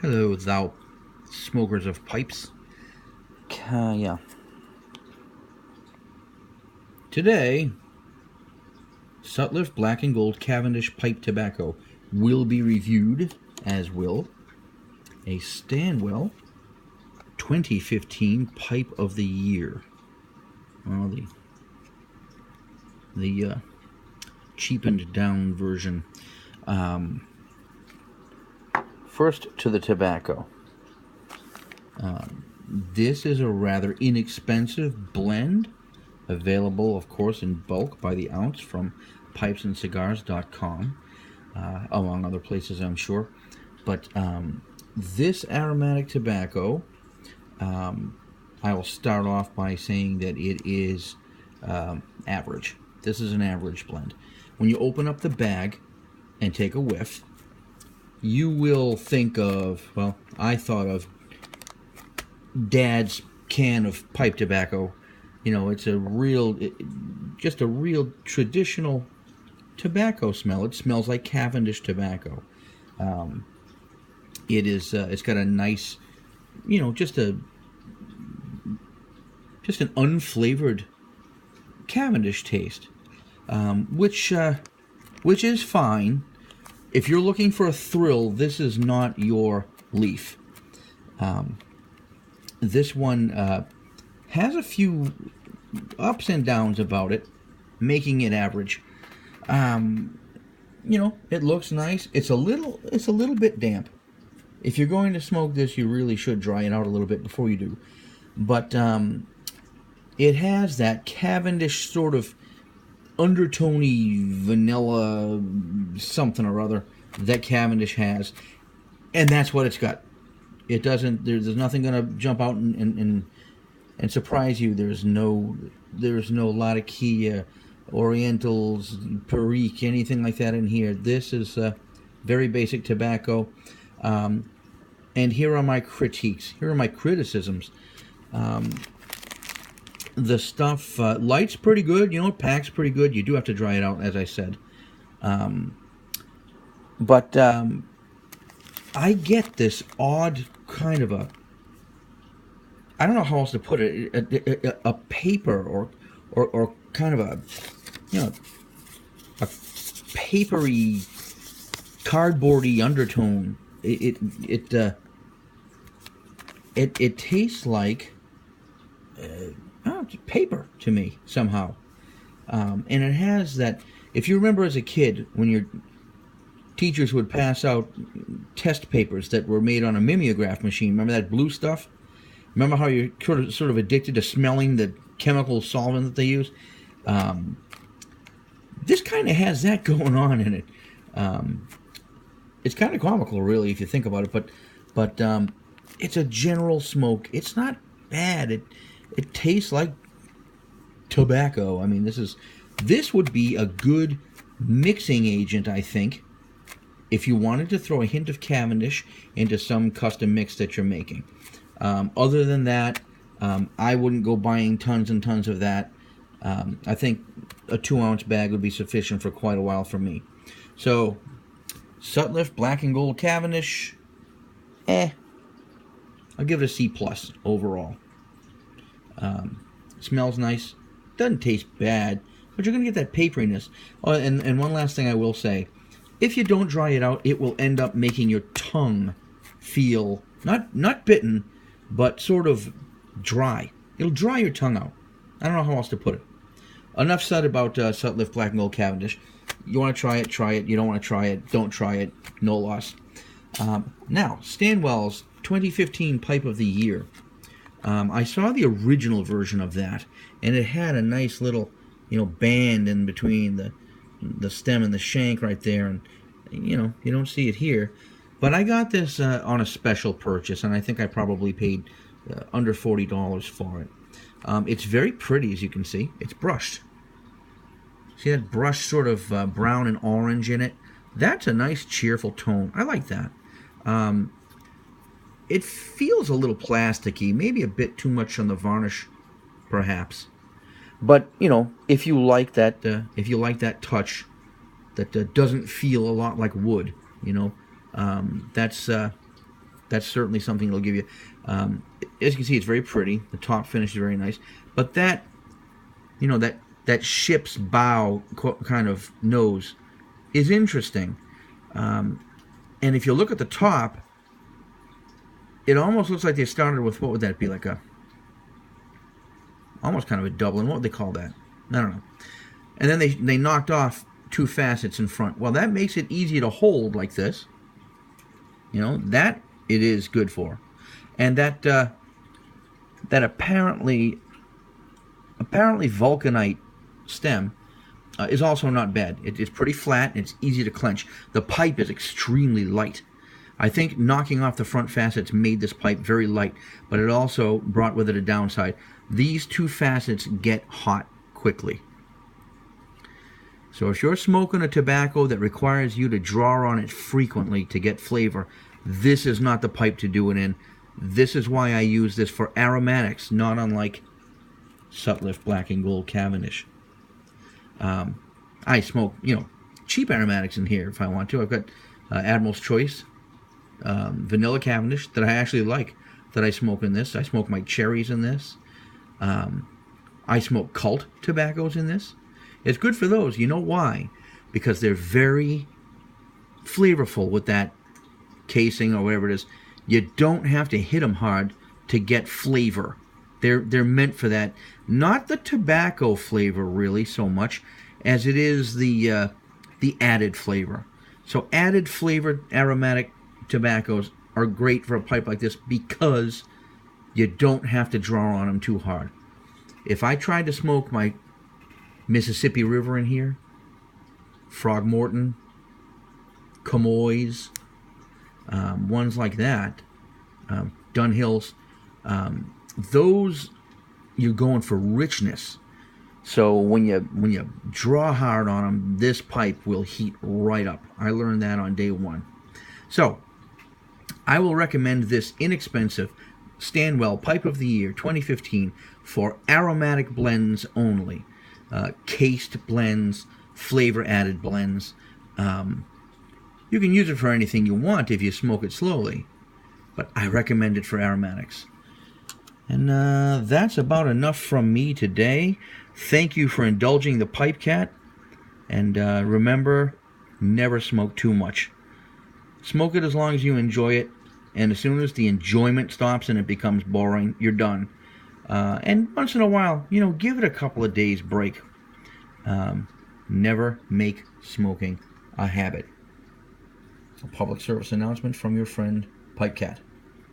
Hello, thou smokers of pipes. Yeah. Today, Sutliff Black and Gold Cavendish Pipe Tobacco will be reviewed, as will a Stanwell 2015 Pipe of the Year. Well, the cheapened down version. First to the tobacco. This is a rather inexpensive blend, available, of course, in bulk by the ounce from pipesandcigars.com, among other places, I'm sure. But this aromatic tobacco, I will start off by saying that it is average. This is an average blend. When you open up the bag and take a whiff, you will think of, well, I thought of Dad's can of pipe tobacco. You know, it's just a real traditional tobacco smell. It smells like Cavendish tobacco. It's got a nice, just an unflavored Cavendish taste, which is fine. If you're looking for a thrill, this is not your leaf. This one has a few ups and downs about it, making it average. It looks nice. It's a little bit damp. If you're going to smoke this, you really should dry it out a little bit before you do. But it has that Cavendish sort of undertony vanilla something or other that Cavendish has, and that's what it's got. It doesn't. There's nothing going to jump out and surprise you. There's no Latakia, Orientals, Perique, anything like that in here. This is very basic tobacco. And here are my critiques. Here are my criticisms. The stuff light's pretty good. It packs pretty good. You do have to dry it out, as I said. But I get this odd kind of I don't know how else to put it, a paper or kind of a papery, cardboardy undertone. It tastes like paper to me somehow, and it has that. If you remember as a kid, when your teachers would pass out test papers that were made on a mimeograph machine, remember that blue stuff? Remember how you're sort of addicted to smelling the chemical solvent that they use? This kind of has that going on in it. It's kind of comical, really, if you think about it. But it's a general smoke. It's not bad. It tastes like tobacco. I mean, this would be a good mixing agent, I think, if you wanted to throw a hint of Cavendish into some custom mix that you're making. Other than that, I wouldn't go buying tons and tons of that. I think a 2-ounce bag would be sufficient for quite a while for me. So, Sutliff Black and Gold Cavendish, I'll give it a C+ overall. Smells nice. Doesn't taste bad, but you're going to get that paperiness. Oh, and one last thing I will say. If you don't dry it out, it will end up making your tongue feel, not bitten, but sort of dry. It'll dry your tongue out. I don't know how else to put it. Enough said about Sutliff Black and Gold Cavendish. You want to try it, try it. You don't want to try it, don't try it. No loss. Now, Stanwell's 2015 Pipe of the Year. I saw the original version of that, and it had a nice little, band in between the stem and the shank right there, and you don't see it here. But I got this on a special purchase, and I think I probably paid under $40 for it. It's very pretty, as you can see. It's brushed. See that brushed sort of brown and orange in it? That's a nice cheerful tone. I like that. It feels a little plasticky, maybe a bit too much on the varnish, perhaps. But if you like that touch, that doesn't feel a lot like wood, that's That's certainly something that'll give you. As you can see, it's very pretty. The top finish is very nice, but that, that ship's bow kind of nose is interesting. And if you look at the top, it almost looks like they started with, what would that be, like almost kind of a Dublin. What would they call that? I don't know. And then they knocked off 2 facets in front. Well, that makes it easy to hold like this. That it is good for. And that apparently vulcanite stem is also not bad. It's pretty flat and it's easy to clench. The pipe is extremely light. I think knocking off the front facets made this pipe very light, but it also brought with it a downside. These 2 facets get hot quickly. So if you're smoking a tobacco that requires you to draw on it frequently to get flavor, this is not the pipe to do it in. This is why I use this for aromatics, not unlike Sutliff Black and Gold Cavendish. I smoke, cheap aromatics in here if I want to. I've got Admiral's Choice, Vanilla Cavendish that I actually like, that I smoke in this. I smoke my cherries in this. I smoke cult tobaccos in this. It's good for those. You know why? Because they're very flavorful with that casing or whatever it is. You don't have to hit them hard to get flavor. They're meant for that. Not the tobacco flavor really so much as it is the added flavor. So added flavored aromatic tobaccos are great for a pipe like this because you don't have to draw on them too hard. If I tried to smoke my Mississippi River in here, Frogmorton, Comoys, ones like that, Dunhills, those you're going for richness. So when you draw hard on them, this pipe will heat right up. I learned that on day 1. So I will recommend this inexpensive Stanwell Pipe of the Year 2015 for aromatic blends only. Cased blends, flavor added blends. You can use it for anything you want if you smoke it slowly, but I recommend it for aromatics. And that's about enough from me today. Thank you for indulging the PipeCat, and remember, never smoke too much. Smoke it as long as you enjoy it, and as soon as the enjoyment stops and it becomes boring, you're done. And once in a while, give it a couple of days break. Never make smoking a habit. A public service announcement from your friend PipeCat.